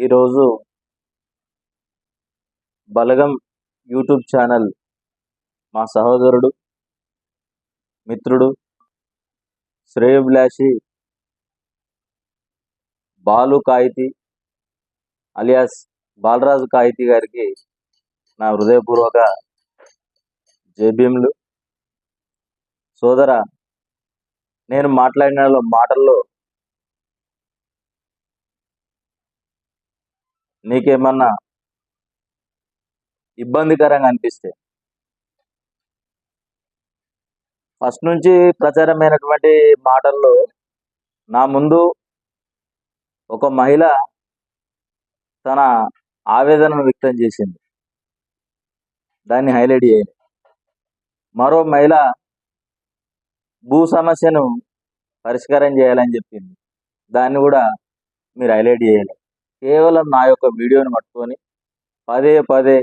ఈరోజు బలగం YouTube channel మా సహోదరుడు, మిత్రుడు, శ్రేయోభిలాషి బాలు కాయితి అలియాస్ బాలరాజు కాయితి గారికి నా హృదయపూర్వక జైభీములు. సోదర, నేను మాట్లాడిన మాటల్లో నీకేమన్నా ఇబ్బందికరంగా అనిపిస్తే, ఫస్ట్ నుంచి ప్రచారమైనటువంటి మాటల్లో నా ముందు ఒక మహిళ తన ఆవేదనను వ్యక్తం చేసింది, దాన్ని హైలైట్ చేయాలి. మరో మహిళ భూ సమస్యను పరిష్కారం చేయాలని చెప్పింది, దాన్ని కూడా మీరు హైలైట్ చేయాలి. కేవలం నా యొక్క వీడియోని పట్టుకొని పదే పదే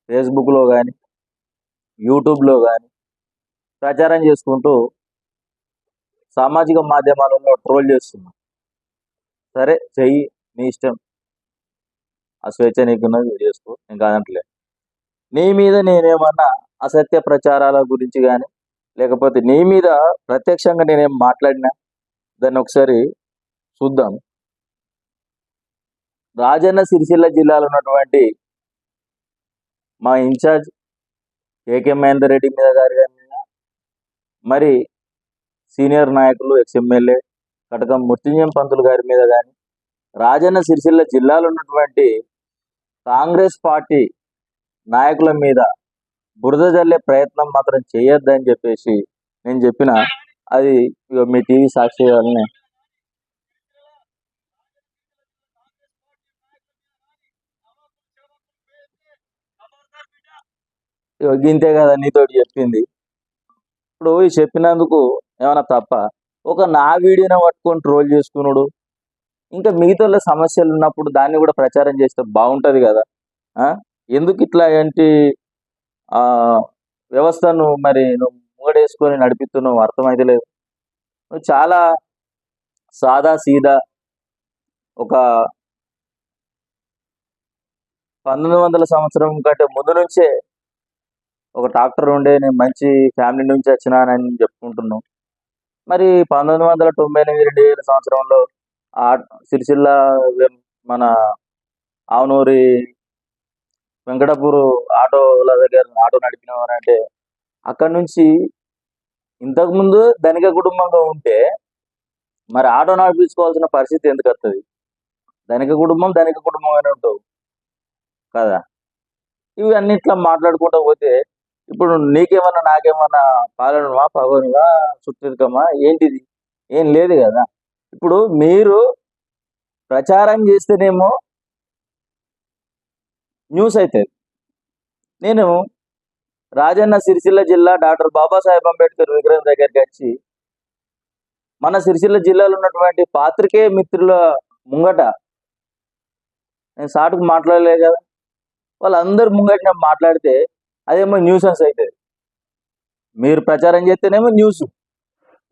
ఫేస్బుక్లో కానీ యూట్యూబ్లో కానీ ప్రచారం చేసుకుంటూ సామాజిక మాధ్యమాలలో ట్రోల్ చేస్తున్నాం. సరే, చెయ్యి, నీ ఇష్టం, ఆ స్వేచ్ఛ నీకున్నది, చేసుకో, నేను కాదంటలేదు. నీ మీద నేనేమన్నా అసత్య ప్రచారాల గురించి కానీ లేకపోతే నీ మీద ప్రత్యక్షంగా నేనేం మాట్లాడినా దాన్ని ఒకసారి చూద్దాం. రాజన్న సిరిసిల్ల జిల్లాలో ఉన్నటువంటి మా ఇన్ఛార్జ్ కేకే మహేందర్ రెడ్డి మీద గారి మీద, మరి సీనియర్ నాయకులు ఎక్స్ఎమ్మెల్యే కటకం మృత్యుంజయం పంతులు గారి మీద కానీ, రాజన్న సిరిసిల్ల జిల్లాలో ఉన్నటువంటి కాంగ్రెస్ పార్టీ నాయకుల మీద బురద జల్లే ప్రయత్నం మాత్రం చేయొద్దని చెప్పేసి నేను చెప్పిన, అది మీ టీవీ సాక్షి వాళ్ళని గింతే కదా నీతోటి చెప్పింది. ఇప్పుడు ఈ చెప్పినందుకు ఏమైనా తప్ప? ఒక నా వీడియోని పట్టుకొని ట్రోల్ చేసుకున్నాడు, ఇంకా మిగతా సమస్యలు ఉన్నప్పుడు దాన్ని కూడా ప్రచారం చేస్తే బాగుంటుంది కదా. ఎందుకు ఇట్లా ఏంటి వ్యవస్థను మరి నువ్వు ముంగడేసుకొని నడిపిస్తున్నావు అర్థమైతే లేదు. నువ్వు చాలా సాదా సీదా ఒక 1900 సంవత్సరం కంటే ముందు నుంచే ఒక డాక్టర్ ఉండే, నేను మంచి ఫ్యామిలీ నుంచి వచ్చినానని చెప్పుకుంటున్నాం. మరి 1998 2000 సంవత్సరంలో సిరిసిల్ల మన ఆవునూరి వెంకటపూర్ ఆటోల దగ్గర ఆటో నడిపినవారంటే అక్కడి నుంచి ఇంతకుముందు ధనిక కుటుంబంగా ఉంటే మరి ఆటో నడిపించుకోవాల్సిన పరిస్థితి ఎందుకు వస్తుంది? ధనిక కుటుంబంగానే ఉంటావు కదా. ఇవి అన్నిట్లా మాట్లాడుకుంటూ పోతే ఇప్పుడు నీకేమన్నా నాకేమన్నా పాలనవా, పవనువా, సుట్టికమా, ఏంటిది? ఏం లేదు కదా. ఇప్పుడు మీరు ప్రచారం చేస్తేనేమో న్యూస్ అవుతుంది. నేను రాజన్న సిరిసిల్ల జిల్లా డాక్టర్ బాబాసాహెబ్ అంబేద్కర్ విగ్రహం దగ్గరికి వచ్చి మన సిరిసిల్ల జిల్లాలో ఉన్నటువంటి పాత్రికేయ మిత్రుల ముంగట నేను సాటుకు మాట్లాడలేదు కదా. వాళ్ళందరూ ముంగట నేను మాట్లాడితే అదేమో న్యూసెన్స్ అవుతుంది. మీరు ప్రచారం చేస్తేనేమో న్యూస్,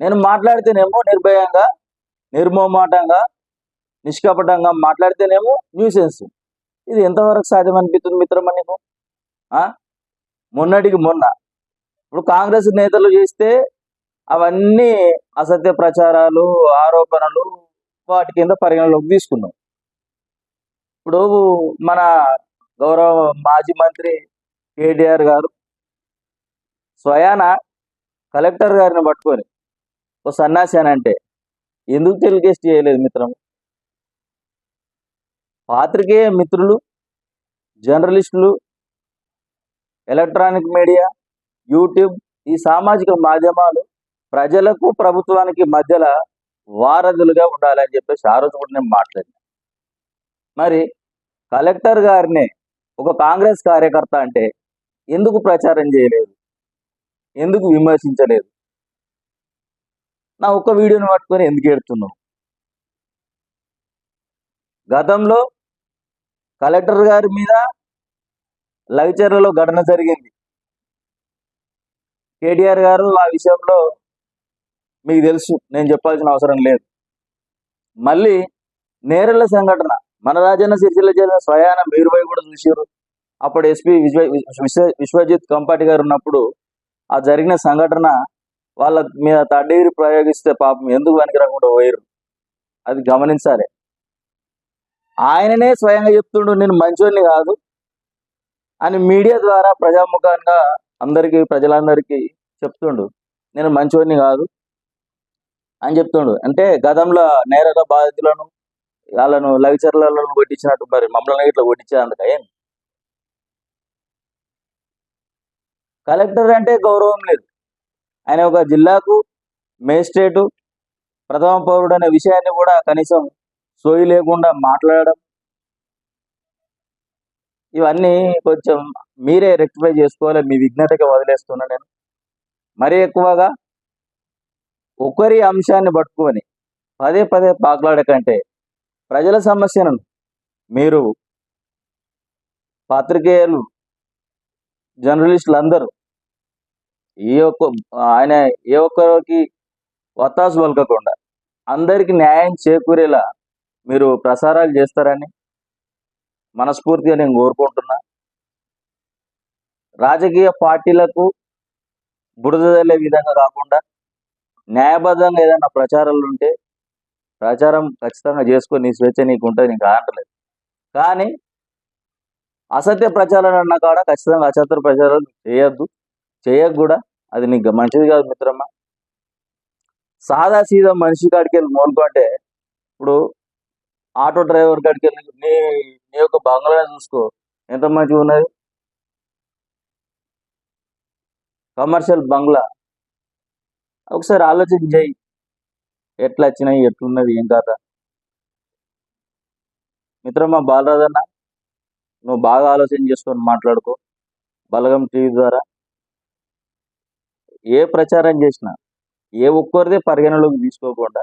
నేను మాట్లాడితేనేమో నిర్భయంగా, నిర్మోమాటంగా, నిష్కపటంగా మాట్లాడితేనేమో న్యూసెన్స్. ఇది ఎంతవరకు సాధ్యం అనిపిస్తుంది మిత్రమా నీకు? మొన్నటికి మొన్న ఇప్పుడు కాంగ్రెస్ నేతలు చేస్తే అవన్నీ అసత్య ప్రచారాలు, ఆరోపణలు, వాటి కింద పరిగణలోకి తీసుకున్నాం. ఇప్పుడు మన గౌరవ మాజీ మంత్రి కేటీఆర్ గారు స్వయాన కలెక్టర్ గారిని పట్టుకొని ఓ సన్యాసి అని అంటే ఎందుకు టెలికాస్ట్ చేయలేదు మిత్రం? పాత్రికేయ మిత్రులు, జర్నలిస్టులు, ఎలక్ట్రానిక్ మీడియా, యూట్యూబ్, ఈ సామాజిక మాధ్యమాలు ప్రజలకు ప్రభుత్వానికి మధ్యలో వారధులుగా ఉండాలని చెప్పేసి ఆ రోజు కూడా నేను మాట్లాడినా. మరి కలెక్టర్ గారిని ఒక కాంగ్రెస్ కార్యకర్త అంటే ఎందుకు ప్రచారం చేయలేదు? ఎందుకు విమర్శించలేదు? నా ఒక్క వీడియోని పట్టుకొని ఎందుకు ఏడుతున్నావు? గతంలో కలెక్టర్ గారి మీద లవిచర్లలో ఘటన జరిగింది. కేటీఆర్ గారు ఆ విషయంలో మీకు తెలుసు, నేను చెప్పాల్సిన అవసరం లేదు. మళ్ళీ నేరెళ్ల సంఘటన మన రాజన్న సిరిసిల్ల జిల్లా స్వయాన మీరు పోయి కూడా చూసారు. అప్పుడు ఎస్పీ విశ్వజిత్ కంపాటి గారు ఉన్నప్పుడు ఆ జరిగిన సంఘటన వాళ్ళ మీద థర్డ్ డిగ్రీ ప్రయోగిస్తే పాపం ఎందుకు వెనక రాకుండా పోయారు. అది గమనించాలి. ఆయననే స్వయంగా చెప్తుండు నేను మంచోడిని కాదు అని మీడియా ద్వారా ప్రజాముఖంగా అందరికీ ప్రజలందరికీ చెప్తుండు. నేను మంచోడిని కాదు అని చెప్తుండు. అంటే గతంలో నేరాల బాధితులను వాళ్ళను లవిచర్లను కొట్టించినట్టు మరి మమ్మల్ని ఇట్లా కొట్టించేందుక ఏం? కలెక్టర్ అంటే గౌరవం లేదు. ఆయన ఒక జిల్లాకు మేజిస్ట్రేటు ప్రథమ పౌరుడు అనే విషయాన్ని కూడా కనీసం సోయి లేకుండా మాట్లాడడం, ఇవన్నీ కొంచెం మీరే రెక్టిఫై చేసుకోవాలి. మీ విఘ్నతకి వదిలేస్తున్నా నేను. మరీ ఎక్కువగా ఒకరి అంశాన్ని పట్టుకొని పదే పదే పాకులాడకంటే ప్రజల సమస్యను మీరు పాత్రికేయులు జర్నలిస్టులు అందరూ ఆయన ఏ ఒక్కరికి వత్తాసు పలకకుండా అందరికి న్యాయం చేకూరేలా మీరు ప్రసారాలు చేస్తారని మనస్ఫూర్తిగా నేను కోరుకుంటున్నా. రాజకీయ పార్టీలకు బురద జల్లే విధంగా కాకుండా న్యాయబద్ధంగా ఏదైనా ప్రచారాలు ఉంటే ప్రచారం ఖచ్చితంగా చేసుకొని నీ స్వేచ్ఛ నీకు ఉంటుంది, నీకు ఆంటలేదు. కానీ అసత్య ప్రచారాలు అన్న కాడ ఖచ్చితంగా అసత్య ప్రచారాలు చేయొద్దు, చేయక కూడా. అది నీకు మంచిది కాదు మిత్రమ్మ. సాదా సీదా మనిషి కాడికి వెళ్ళి మోనుకుంటే ఇప్పుడు ఆటో డ్రైవర్ కాడికి వెళ్ళి నీ నీ యొక్క బంగ్లా చూసుకో ఎంత మంచిగా ఉన్నది, కమర్షియల్ బంగ్లా. ఒకసారి ఆలోచన చేయి, ఎట్లా వచ్చినాయి, ఎట్లున్నది, ఏం కాదా. మిత్రమా బాలరాజన్న, నువ్వు బాగా ఆలోచన చేసుకొని మాట్లాడుకో. బలగం టీవీ ద్వారా ఏ ప్రచారం చేసినా ఏ ఒక్కరిదే పరిగణలోకి తీసుకోకుండా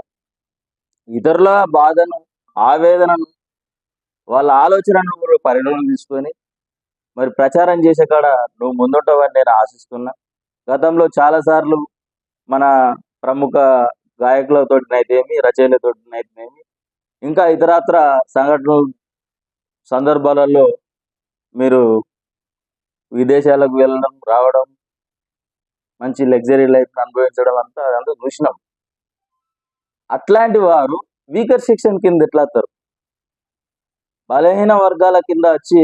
ఇతరుల బాధను, ఆవేదనను, వాళ్ళ ఆలోచనను కూడా పరిగణలోకి తీసుకొని మరి ప్రచారం చేసే కాడ నువ్వు ముందుంటావని నేను ఆశిస్తున్నా. గతంలో చాలాసార్లు మన ప్రముఖ గాయకులతోటినైతేమి, రచయితలతోటినైతేమి, ఇంకా ఇతరత్ర సంఘటనలు సందర్భాలలో మీరు విదేశాలకు వెళ్ళడం, రావడం, మంచి లగ్జరీ లైఫ్ అనుభవించడం అంతా చూసినాం. అట్లాంటి వారు వీకర్ సెక్షన్ కింద ఎట్లా వస్తారు? బలహీన వర్గాల కింద వచ్చి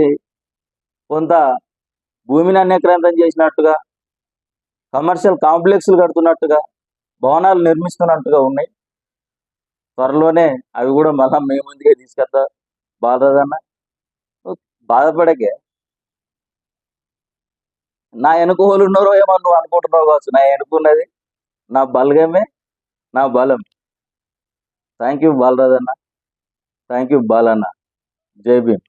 కొంత భూమిని అన్యక్రాంతం చేసినట్టుగా, కమర్షియల్ కాంప్లెక్స్లు కడుతున్నట్టుగా, భవనాలు నిర్మిస్తున్నట్టుగా ఉన్నాయి. త్వరలోనే అవి కూడా మళ్ళా మీ ముందుకే తీసుకెళ్తా. బాధదన్న, బాధపడకే. నా వెనుక వాళ్ళు ఉన్నారో ఏమో నువ్వు అనుకుంటున్నావు కావచ్చు. నా వెనుకున్నది నా బలగమే, నా బలం. థ్యాంక్ యూ బాలరాజన్న, థ్యాంక్ యూ బాలన్న. జై భీమ్.